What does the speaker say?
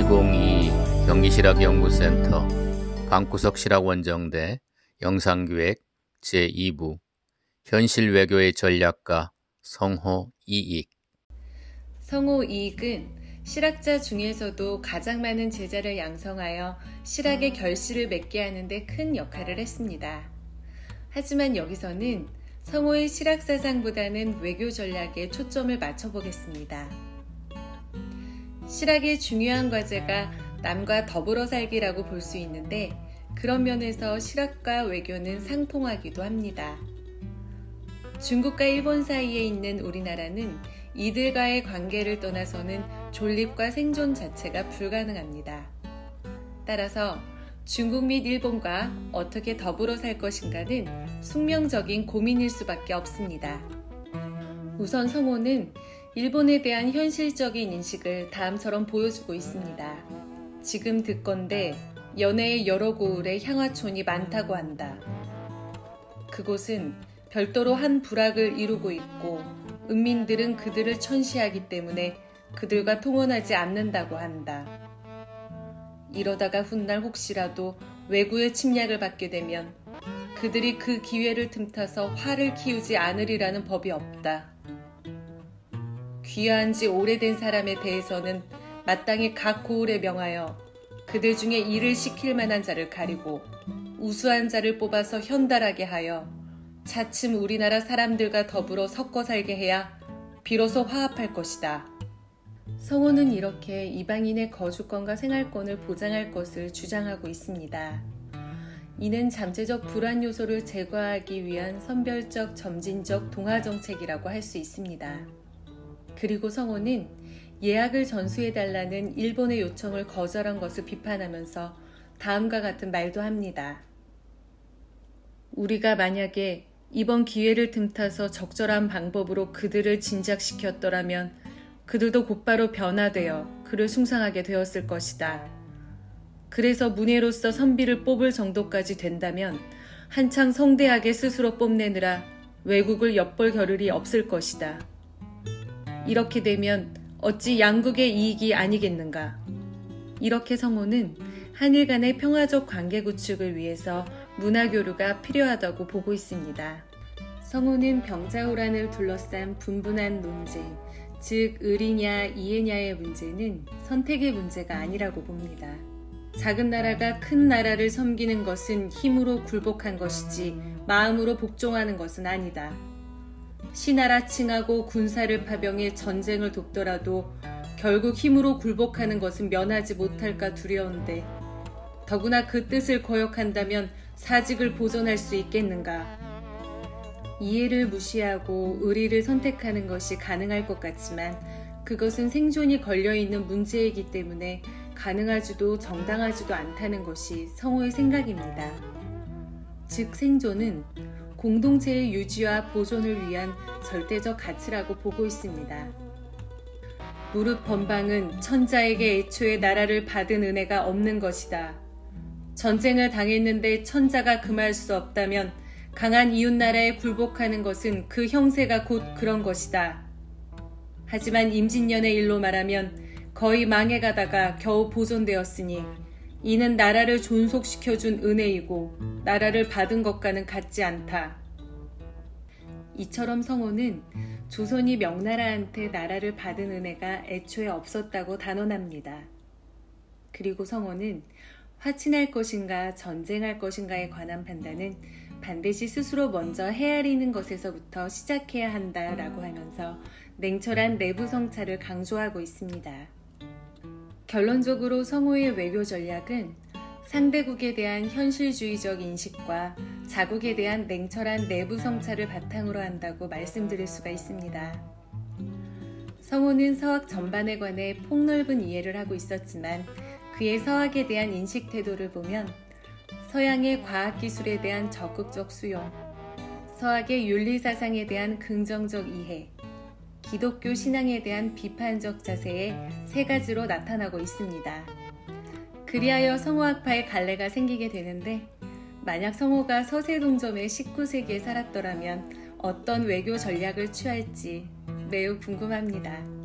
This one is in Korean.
2022 경기실학연구센터 방구석 실학원정대 영상기획 제2부 현실외교의 전략가 성호 이익. 성호 이익은 실학자 중에서도 가장 많은 제자를 양성하여 실학의 결실을 맺게 하는 데 큰 역할을 했습니다. 하지만 여기서는 성호의 실학사상보다는 외교 전략에 초점을 맞춰보겠습니다. 실학의 중요한 과제가 남과 더불어 살기라고 볼 수 있는데 그런 면에서 실학과 외교는 상통하기도 합니다. 중국과 일본 사이에 있는 우리나라는 이들과의 관계를 떠나서는 존립과 생존 자체가 불가능합니다. 따라서 중국 및 일본과 어떻게 더불어 살 것인가는 숙명적인 고민일 수밖에 없습니다. 우선 성호는 일본에 대한 현실적인 인식을 다음처럼 보여주고 있습니다. 지금 듣건대 연해의 여러 고을에 향화촌이 많다고 한다. 그곳은 별도로 한 부락을 이루고 있고 은민들은 그들을 천시하기 때문에 그들과 통혼하지 않는다고 한다. 이러다가 훗날 혹시라도 외구의 침략을 받게 되면 그들이 그 기회를 틈타서 화를 키우지 않으리라는 법이 없다. 귀화한 지 오래된 사람에 대해서는 마땅히 각 고을에 명하여 그들 중에 일을 시킬 만한 자를 가리고 우수한 자를 뽑아서 현달하게 하여 차츰 우리나라 사람들과 더불어 섞어 살게 해야 비로소 화합할 것이다. 성호는 이렇게 이방인의 거주권과 생활권을 보장할 것을 주장하고 있습니다. 이는 잠재적 불안 요소를 제거하기 위한 선별적, 점진적 동화 정책이라고 할 수 있습니다. 그리고 성호는 예약을 전수해달라는 일본의 요청을 거절한 것을 비판하면서 다음과 같은 말도 합니다. 우리가 만약에 이번 기회를 틈타서 적절한 방법으로 그들을 진작시켰더라면 그들도 곧바로 변화되어 그를 숭상하게 되었을 것이다. 그래서 문예로서 선비를 뽑을 정도까지 된다면 한창 성대하게 스스로 뽐내느라 외국을 엿볼 겨를이 없을 것이다. 이렇게 되면 어찌 양국의 이익이 아니겠는가. 이렇게 성호는 한일 간의 평화적 관계 구축을 위해서 문화교류가 필요하다고 보고 있습니다. 성호는 병자호란을 둘러싼 분분한 논쟁, 즉 을이냐 이해냐의 문제는 선택의 문제가 아니라고 봅니다. 작은 나라가 큰 나라를 섬기는 것은 힘으로 굴복한 것이지 마음으로 복종하는 것은 아니다. 시나라 칭하고 군사를 파병해 전쟁을 돕더라도 결국 힘으로 굴복하는 것은 면하지 못할까 두려운데 더구나 그 뜻을 거역한다면 사직을 보존할 수 있겠는가. 이해를 무시하고 의리를 선택하는 것이 가능할 것 같지만 그것은 생존이 걸려있는 문제이기 때문에 가능하지도 정당하지도 않다는 것이 성호의 생각입니다. 즉 생존은 공동체의 유지와 보존을 위한 절대적 가치라고 보고 있습니다. 무릇 번방은 천자에게 애초에 나라를 받은 은혜가 없는 것이다. 전쟁을 당했는데 천자가 금할 수 없다면 강한 이웃나라에 굴복하는 것은 그 형세가 곧 그런 것이다. 하지만 임진년의 일로 말하면 거의 망해가다가 겨우 보존되었으니 이는 나라를 존속시켜준 은혜이고 나라를 받은 것과는 같지 않다. 이처럼 성호는 조선이 명나라한테 나라를 받은 은혜가 애초에 없었다고 단언합니다. 그리고 성호는 화친할 것인가 전쟁할 것인가에 관한 판단은 반드시 스스로 먼저 헤아리는 것에서부터 시작해야 한다라고 하면서 냉철한 내부 성찰을 강조하고 있습니다. 결론적으로 성호의 외교 전략은 상대국에 대한 현실주의적 인식과 자국에 대한 냉철한 내부 성찰을 바탕으로 한다고 말씀드릴 수가 있습니다. 성호는 서학 전반에 관해 폭넓은 이해를 하고 있었지만 그의 서학에 대한 인식 태도를 보면 서양의 과학기술에 대한 적극적 수용, 서학의 윤리사상에 대한 긍정적 이해, 기독교 신앙에 대한 비판적 자세의 세 가지로 나타나고 있습니다. 그리하여 성호학파의 갈래가 생기게 되는데 만약 성호가 서세동점의 19세기에 살았더라면 어떤 외교 전략을 취할지 매우 궁금합니다.